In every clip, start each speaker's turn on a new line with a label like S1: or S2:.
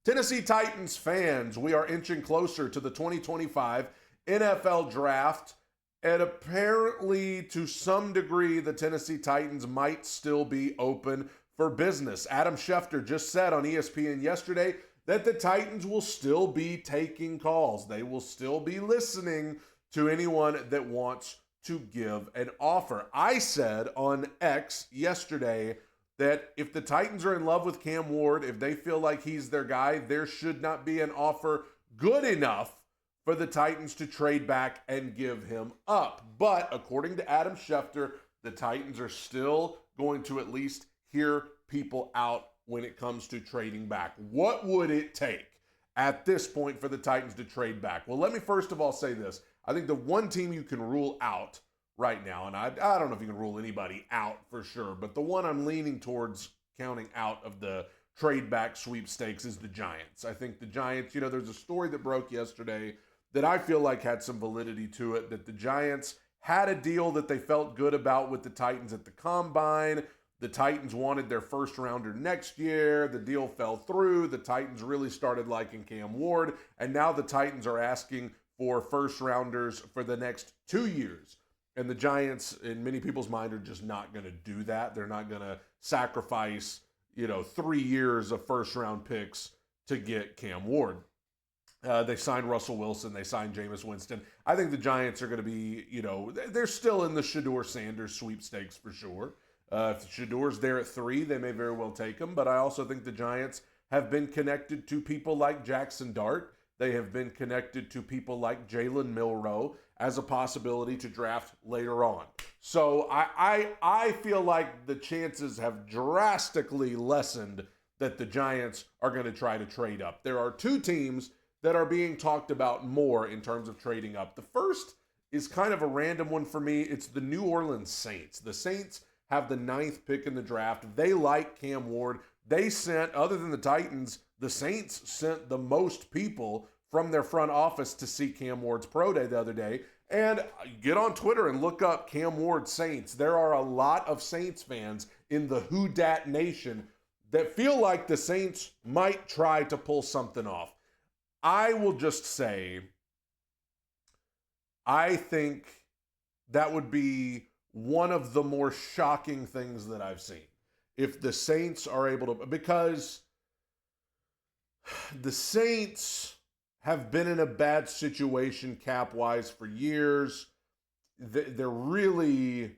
S1: Tennessee Titans fans, we are inching closer to the 2025 NFL Draft, and apparently, to some degree, the Tennessee Titans might still be open for business. Adam Schefter just said on ESPN yesterday that the Titans will still be taking calls. They will still be listening to anyone that wants to give an offer. I said on X yesterday that if the Titans are in love with Cam Ward, if they feel like he's their guy, there should not be an offer good enough for the Titans to trade back and give him up. But according to Adam Schefter, the Titans are still going to at least hear people out when it comes to trading back. What would it take at this point for the Titans to trade back? Well, let me first of all say this. I think the one team you can rule out right now, and I don't know if you can rule anybody out for sure, but the one I'm leaning towards counting out of the trade back sweepstakes is the Giants. I think the Giants, there's a story that broke yesterday that I feel like had some validity to it, that the Giants had a deal that they felt good about with the Titans at the Combine. The Titans wanted their first rounder next year. The deal fell through. The Titans really started liking Cam Ward, and now the Titans are asking for first rounders for the next 2 years. And the Giants, in many people's mind, are just not going to do that. They're not going to sacrifice, 3 years of first-round picks to get Cam Ward. They signed Russell Wilson. They signed Jameis Winston. I think the Giants are going to be, they're still in the Shedeur Sanders sweepstakes for sure. If Shedeur's there at 3, they may very well take him. But I also think the Giants have been connected to people like Jackson Dart. They have been connected to people like Jalen Milroe as a possibility to draft later on. So I feel like the chances have drastically lessened that the Giants are going to try to trade up. There are 2 teams that are being talked about more in terms of trading up. The first is kind of a random one for me. It's the New Orleans Saints. The Saints have the 9th pick in the draft. They like Cam Ward. They sent, other than the Titans, the Saints sent the most people from their front office to see Cam Ward's pro day the other day. And get on Twitter and look up Cam Ward Saints. There are a lot of Saints fans in the Who Dat Nation that feel like the Saints might try to pull something off. I will just say, I think that would be one of the more shocking things that I've seen. If the Saints are able to, because the Saints have been in a bad situation cap-wise for years. They're really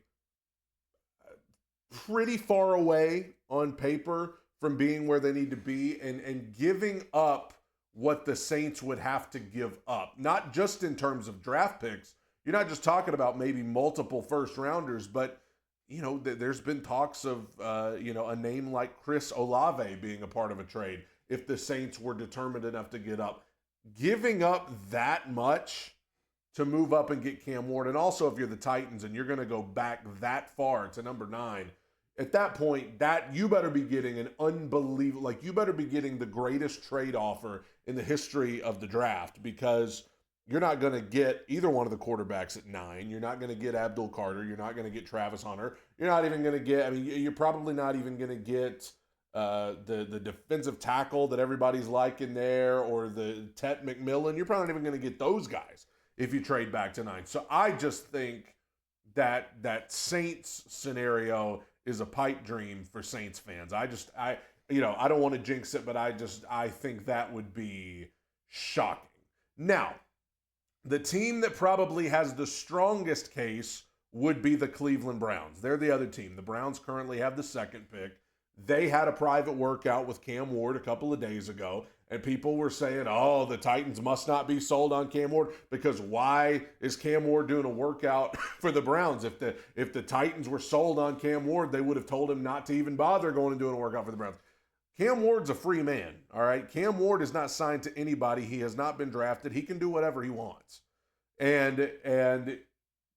S1: pretty far away on paper from being where they need to be, and giving up what the Saints would have to give up, not just in terms of draft picks. You're not just talking about maybe multiple first-rounders, but there's been talks of a name like Chris Olave being a part of a trade if the Saints were determined enough to get up. Giving up that much to move up and get Cam Ward, and also if you're the Titans and you're going to go back that far to number 9, at that point, that you better be getting an unbelievable, you better be getting the greatest trade offer in the history of the draft, because you're not going to get either one of the quarterbacks at 9. You're not going to get Abdul Carter. You're not going to get Travis Hunter. You're not even going to get, you're probably not even going to get the defensive tackle that everybody's liking there, or the Tet McMillan. You're probably not even going to get those guys if you trade back to 9. So I just think that Saints scenario is a pipe dream for Saints fans. I don't want to jinx it, but I think that would be shocking. Now, the team that probably has the strongest case would be the Cleveland Browns. They're the other team. The Browns currently have the 2nd pick. They had a private workout with Cam Ward a couple of days ago, and people were saying, oh, the Titans must not be sold on Cam Ward, because why is Cam Ward doing a workout for the Browns? If the Titans were sold on Cam Ward, they would have told him not to even bother going and doing a workout for the Browns. Cam Ward's a free man, all right? Cam Ward is not signed to anybody. He has not been drafted. He can do whatever he wants. And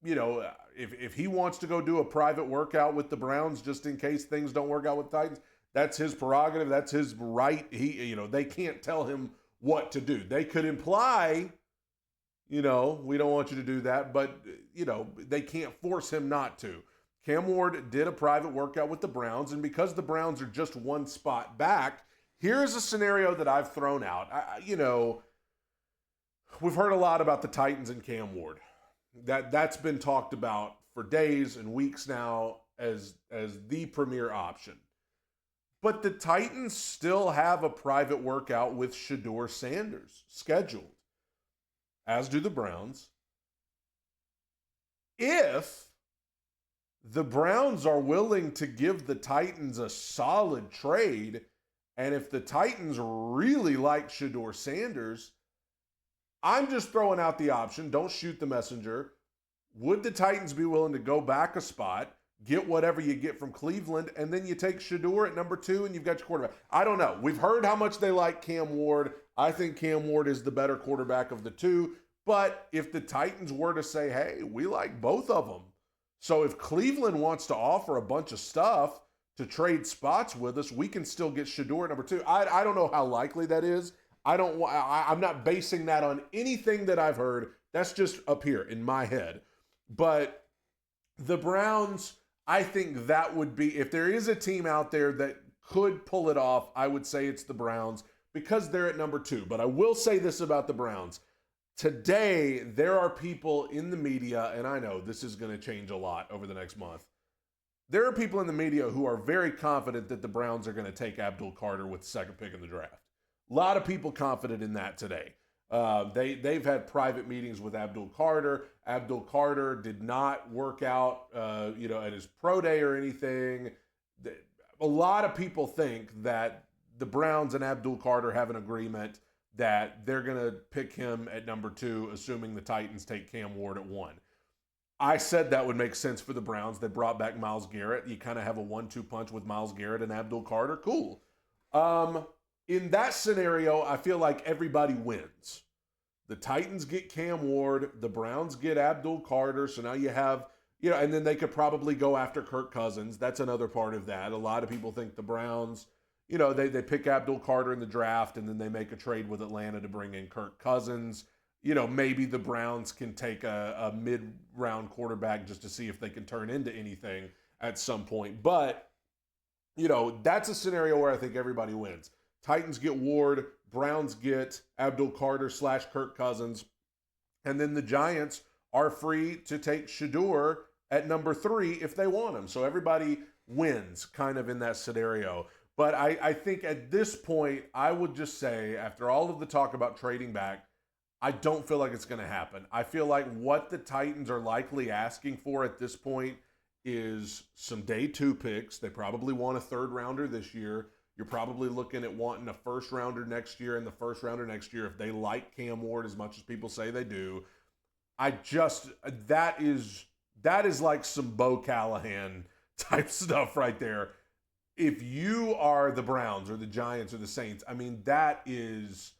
S1: if he wants to go do a private workout with the Browns just in case things don't work out with the Titans, that's his prerogative. That's his right. They can't tell him what to do. They could imply, we don't want you to do that, but, they can't force him not to. Cam Ward did a private workout with the Browns, and because the Browns are just one spot back, Here's a scenario that I've thrown out. We've heard a lot about the Titans and Cam Ward. That's been talked about for days and weeks now as the premier option. But the Titans still have a private workout with Shedeur Sanders scheduled, as do the Browns. If the Browns are willing to give the Titans a solid trade, and if the Titans really like Shedeur Sanders, I'm just throwing out the option. Don't shoot the messenger. Would the Titans be willing to go back a spot, get whatever you get from Cleveland, and then you take Shedeur at number 2 and you've got your quarterback? I don't know. We've heard how much they like Cam Ward. I think Cam Ward is the better quarterback of the two. But if the Titans were to say, hey, we like both of them. So if Cleveland wants to offer a bunch of stuff to trade spots with us, we can still get Shedeur at number 2. I don't know how likely that is. I'm not basing that on anything that I've heard. That's just up here in my head. But the Browns, I think that would be, if there is a team out there that could pull it off, I would say it's the Browns because they're at number 2. But I will say this about the Browns. Today, there are people in the media, and I know this is going to change a lot over the next month. There are people in the media who are very confident that the Browns are going to take Abdul Carter with the second pick in the draft. A lot of people confident in that today. They've had private meetings with Abdul Carter. Abdul Carter did not work out, at his pro day or anything. A lot of people think that the Browns and Abdul Carter have an agreement that they're going to pick him at number 2, assuming the Titans take Cam Ward at 1. I said that would make sense for the Browns. They brought back Myles Garrett. You kind of have a 1-2 punch with Myles Garrett and Abdul Carter. Cool. In that scenario, I feel like everybody wins. The Titans get Cam Ward. The Browns get Abdul Carter. So now you have, and then they could probably go after Kirk Cousins. That's another part of that. A lot of people think the Browns, they pick Abdul Carter in the draft and then they make a trade with Atlanta to bring in Kirk Cousins. Maybe the Browns can take a mid-round quarterback just to see if they can turn into anything at some point. But, that's a scenario where I think everybody wins. Titans get Ward, Browns get Abdul Carter / Kirk Cousins, and then the Giants are free to take Shedeur at number 3 if they want him. So everybody wins kind of in that scenario. But I think at this point, I would just say, after all of the talk about trading back, I don't feel like it's going to happen. I feel like what the Titans are likely asking for at this point is some day 2 picks. They probably want a 3rd rounder this year. You're probably looking at wanting a 1st rounder next year and the 1st rounder next year if they like Cam Ward as much as people say they do. That is like some Bo Callahan type stuff right there. If you are the Browns or the Giants or the Saints, that is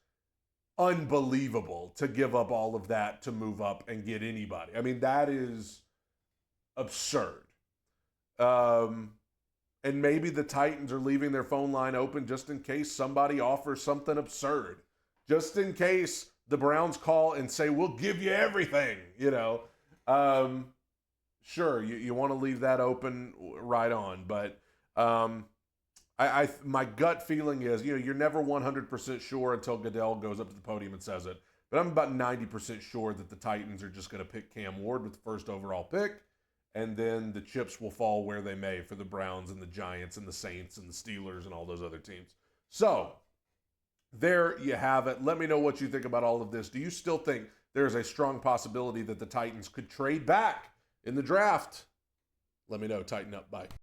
S1: unbelievable to give up all of that to move up and get anybody. That is absurd. And maybe the Titans are leaving their phone line open just in case somebody offers something absurd. Just in case the Browns call and say, we'll give you everything, Sure, you want to leave that open, right on. But my gut feeling is, you're never 100% sure until Goodell goes up to the podium and says it. But I'm about 90% sure that the Titans are just going to pick Cam Ward with the 1st overall pick. And then the chips will fall where they may for the Browns and the Giants and the Saints and the Steelers and all those other teams. So there you have it. Let me know what you think about all of this. Do you still think there's a strong possibility that the Titans could trade back in the draft? Let me know. Tighten up. Bye.